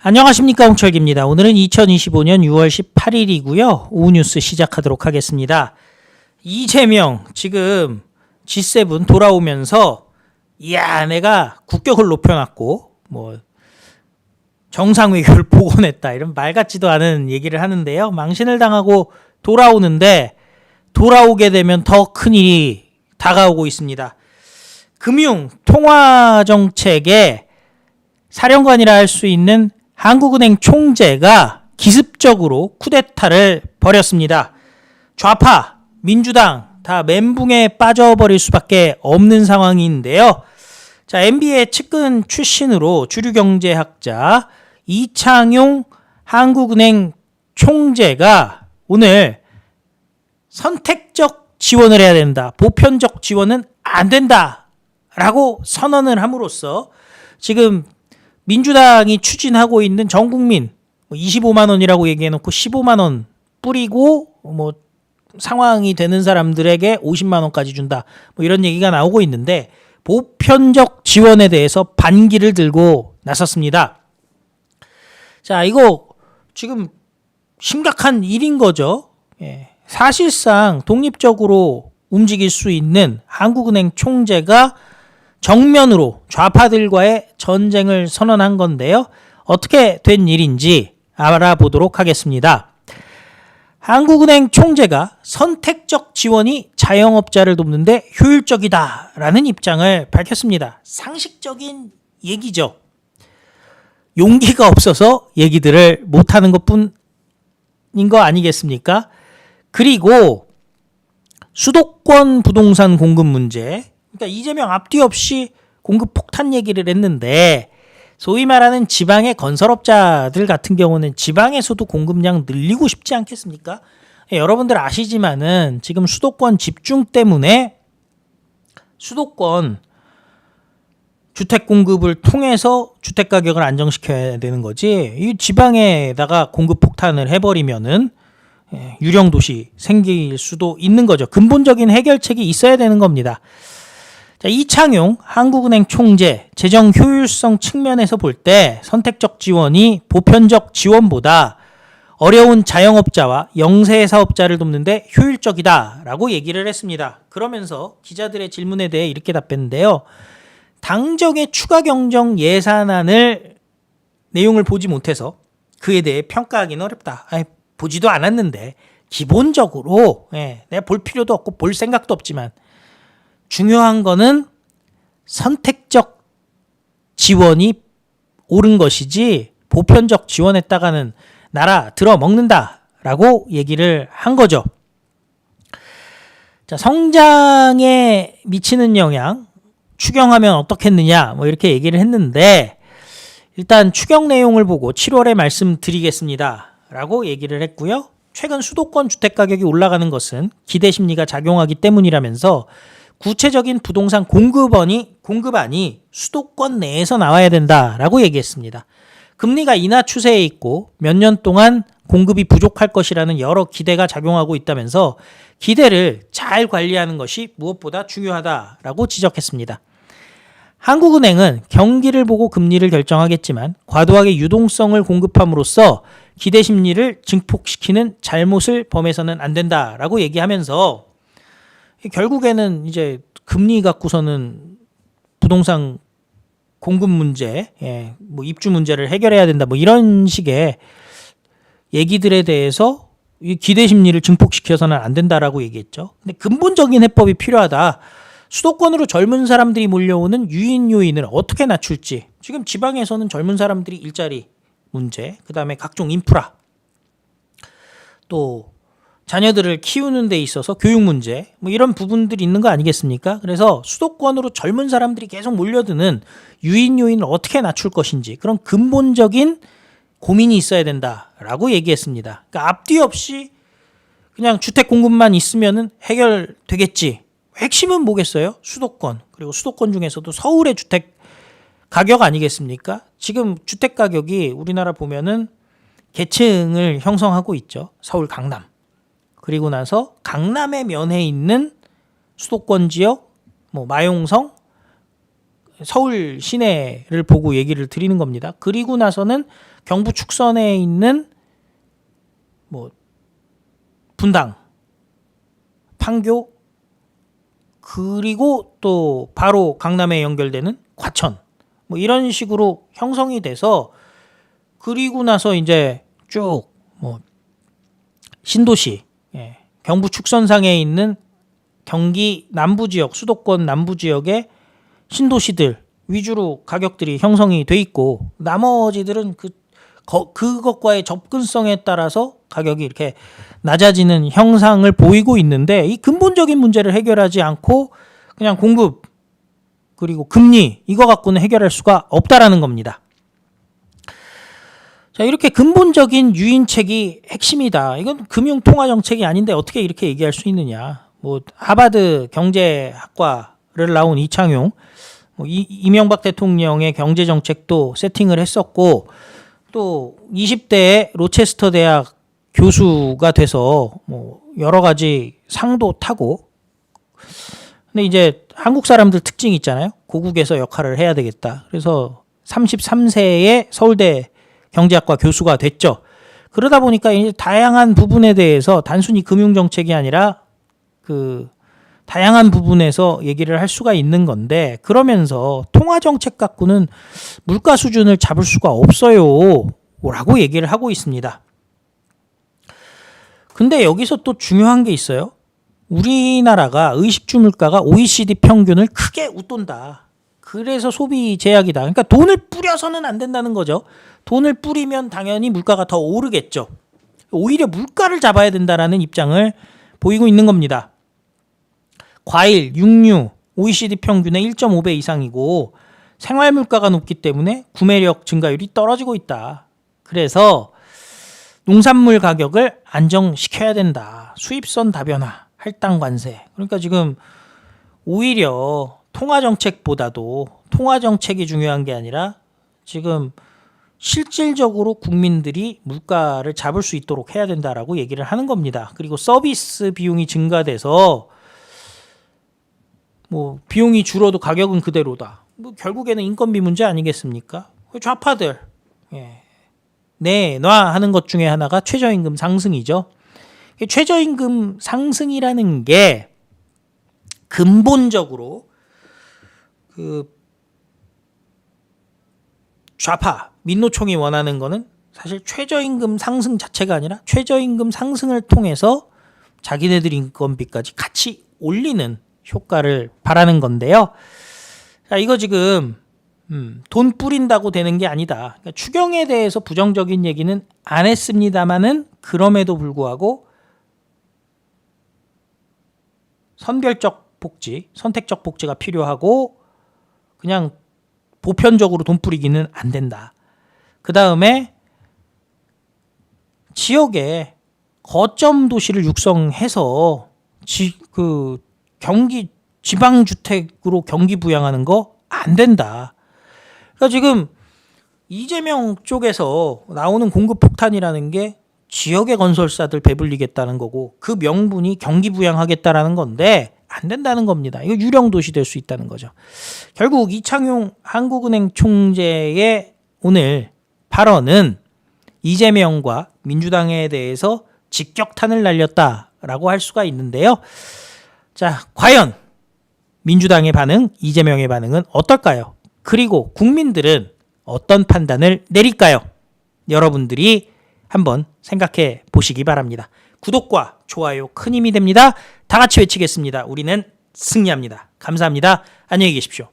안녕하십니까, 홍철기입니다. 오늘은 2025년 6월 18일이고요. 오후 뉴스 시작하도록 하겠습니다. 이재명 지금 G7 돌아오면서 이야 내가 국격을 높여놨고 정상외교를 복원했다 이런 말 같지도 않은 얘기를 하는데요. 망신을 당하고 돌아오는데 돌아오게 되면 더 큰일이 다가오고 있습니다. 금융 통화정책의 사령관이라 할 수 있는 한국은행 총재가 기습적으로 쿠데타를 벌였습니다. 좌파, 민주당 다 멘붕에 빠져버릴 수밖에 없는 상황인데요. 자, MBA 측근 출신으로 주류경제학자 이창용 한국은행 총재가 오늘 선택적 지원을 해야 된다. 보편적 지원은 안 된다. 라고 선언을 함으로써 지금 민주당이 추진하고 있는 전국민 25만 원이라고 얘기해놓고 15만 원 뿌리고 상황이 되는 사람들에게 50만 원까지 준다. 이런 얘기가 나오고 있는데 보편적 지원에 대해서 반기를 들고 나섰습니다. 자, 이거 지금 심각한 일인 거죠. 사실상 독립적으로 움직일 수 있는 한국은행 총재가 정면으로 좌파들과의 전쟁을 선언한 건데요. 어떻게 된 일인지 알아보도록 하겠습니다. 한국은행 총재가 선택적 지원이 자영업자를 돕는데 효율적이다라는 입장을 밝혔습니다. 상식적인 얘기죠. 용기가 없어서 얘기들을 못하는 것뿐인 거 아니겠습니까? 그리고 수도권 부동산 공급 문제, 그러니까 이재명 앞뒤 없이 공급 폭탄 얘기를 했는데 소위 말하는 지방의 건설업자들 같은 경우는 지방에서도 공급량 늘리고 싶지 않겠습니까? 여러분들 아시지만은 지금 수도권 집중 때문에 수도권 주택 공급을 통해서 주택 가격을 안정시켜야 되는 거지, 이 지방에다가 공급 폭탄을 해버리면은 유령 도시 생길 수도 있는 거죠. 근본적인 해결책이 있어야 되는 겁니다. 자, 이창용 한국은행 총재, 재정 효율성 측면에서 볼 때 선택적 지원이 보편적 지원보다 어려운 자영업자와 영세 사업자를 돕는데 효율적이다라고 얘기를 했습니다. 그러면서 기자들의 질문에 대해 이렇게 답했는데요. 당정의 추가 경정 예산안을 내용을 보지 못해서 그에 대해 평가하기는 어렵다. 보지도 않았는데 기본적으로 내가 볼 필요도 없고 볼 생각도 없지만 중요한 거는 선택적 지원이 옳은 것이지 보편적 지원했다가는 나라 들어먹는다라고 얘기를 한 거죠. 자, 성장에 미치는 영향 추경하면 어떻겠느냐 이렇게 얘기를 했는데 일단 추경 내용을 보고 7월에 말씀드리겠습니다 라고 얘기를 했고요. 최근 수도권 주택가격이 올라가는 것은 기대 심리가 작용하기 때문이라면서 구체적인 부동산 공급안이 수도권 내에서 나와야 된다라고 얘기했습니다. 금리가 인하 추세에 있고 몇 년 동안 공급이 부족할 것이라는 여러 기대가 작용하고 있다면서 기대를 잘 관리하는 것이 무엇보다 중요하다라고 지적했습니다. 한국은행은 경기를 보고 금리를 결정하겠지만 과도하게 유동성을 공급함으로써 기대 심리를 증폭시키는 잘못을 범해서는 안 된다라고 얘기하면서 결국에는 이제 금리 갖고서는 부동산 공급 문제, 입주 문제를 해결해야 된다, 이런 식의 얘기들에 대해서 이 기대 심리를 증폭시켜서는 안 된다라고 얘기했죠. 근데 근본적인 해법이 필요하다. 수도권으로 젊은 사람들이 몰려오는 유인 요인을 어떻게 낮출지. 지금 지방에서는 젊은 사람들이 일자리 문제, 그 다음에 각종 인프라, 또 자녀들을 키우는 데 있어서 교육 문제, 이런 부분들이 있는 거 아니겠습니까? 그래서 수도권으로 젊은 사람들이 계속 몰려드는 유인 요인을 어떻게 낮출 것인지 그런 근본적인 고민이 있어야 된다라고 얘기했습니다. 그러니까 앞뒤 없이 그냥 주택 공급만 있으면은 해결되겠지. 핵심은 뭐겠어요? 수도권. 그리고 수도권 중에서도 서울의 주택 가격 아니겠습니까? 지금 주택 가격이 우리나라 보면은 계층을 형성하고 있죠. 서울 강남. 그리고 나서 강남에 면해 있는 수도권 지역, 마용성, 서울 시내를 보고 얘기를 드리는 겁니다. 그리고 나서는 경부 축선에 있는 뭐 분당, 판교, 그리고 또 바로 강남에 연결되는 과천, 뭐 이런 식으로 형성이 돼서, 그리고 나서 이제 쭉 뭐 신도시, 경부 축선상에 있는 경기 남부 지역, 수도권 남부 지역의 신도시들 위주로 가격들이 형성이 돼 있고, 나머지들은 그것과의 접근성에 따라서 가격이 이렇게 낮아지는 형상을 보이고 있는데, 이 근본적인 문제를 해결하지 않고 그냥 공급 그리고 금리 이거 갖고는 해결할 수가 없다라는 겁니다. 자, 이렇게 근본적인 유인책이 핵심이다. 이건 금융통화정책이 아닌데 어떻게 이렇게 얘기할 수 있느냐. 뭐 하버드 경제학과를 나온 이창용, 이명박 대통령의 경제정책도 세팅을 했었고, 또 20대에 로체스터 대학 교수가 돼서 뭐 여러 가지 상도 타고, 근데 이제 한국 사람들 특징이 있잖아요. 고국에서 역할을 해야 되겠다. 그래서 33세에 서울대 경제학과 교수가 됐죠. 그러다 보니까 이제 다양한 부분에 대해서 단순히 금융정책이 아니라 다양한 부분에서 얘기를 할 수가 있는 건데, 그러면서 통화정책 갖고는 물가 수준을 잡을 수가 없어요 라고 얘기를 하고 있습니다. 근데 여기서 또 중요한 게 있어요. 우리나라가 의식주 물가가 OECD 평균을 크게 웃돈다. 그래서 소비 제약이다. 그러니까 돈을 뿌려서는 안 된다는 거죠. 돈을 뿌리면 당연히 물가가 더 오르겠죠. 오히려 물가를 잡아야 된다라는 입장을 보이고 있는 겁니다. 과일, 육류, OECD 평균의 1.5배 이상이고 생활 물가가 높기 때문에 구매력 증가율이 떨어지고 있다. 그래서 농산물 가격을 안정시켜야 된다. 수입선 다변화, 할당 관세. 그러니까 지금 오히려 통화정책보다도 통화정책이 중요한 게 아니라 지금 실질적으로 국민들이 물가를 잡을 수 있도록 해야 된다라고 얘기를 하는 겁니다. 그리고 서비스 비용이 증가돼서 뭐 비용이 줄어도 가격은 그대로다. 뭐 결국에는 인건비 문제 아니겠습니까? 좌파들 내놔하는 것 중에 하나가 최저임금 상승이죠. 최저임금 상승이라는 게 근본적으로 좌파 민노총이 원하는 거는 사실 최저임금 상승 자체가 아니라 최저임금 상승을 통해서 자기네들 인건비까지 같이 올리는 효과를 바라는 건데요. 자, 이거 지금 돈 뿌린다고 되는 게 아니다. 그러니까 추경에 대해서 부정적인 얘기는 안 했습니다마는, 그럼에도 불구하고 선별적 복지, 선택적 복지가 필요하고 그냥 보편적으로 돈 뿌리기는 안 된다. 그 다음에 지역에 거점 도시를 육성해서 경기 지방주택으로 경기 부양하는 거 안 된다. 그러니까 지금 이재명 쪽에서 나오는 공급 폭탄이라는 게 지역의 건설사들 배불리겠다는 거고, 그 명분이 경기 부양하겠다라는 건데 안 된다는 겁니다. 이거 유령 도시 될 수 있다는 거죠. 결국 이창용 한국은행 총재의 오늘 발언은 이재명과 민주당에 대해서 직격탄을 날렸다라고 할 수가 있는데요. 자, 과연 민주당의 반응, 이재명의 반응은 어떨까요? 그리고 국민들은 어떤 판단을 내릴까요? 여러분들이 한번 생각해 보시기 바랍니다. 구독과 좋아요 큰 힘이 됩니다. 다 같이 외치겠습니다. 우리는 승리합니다. 감사합니다. 안녕히 계십시오.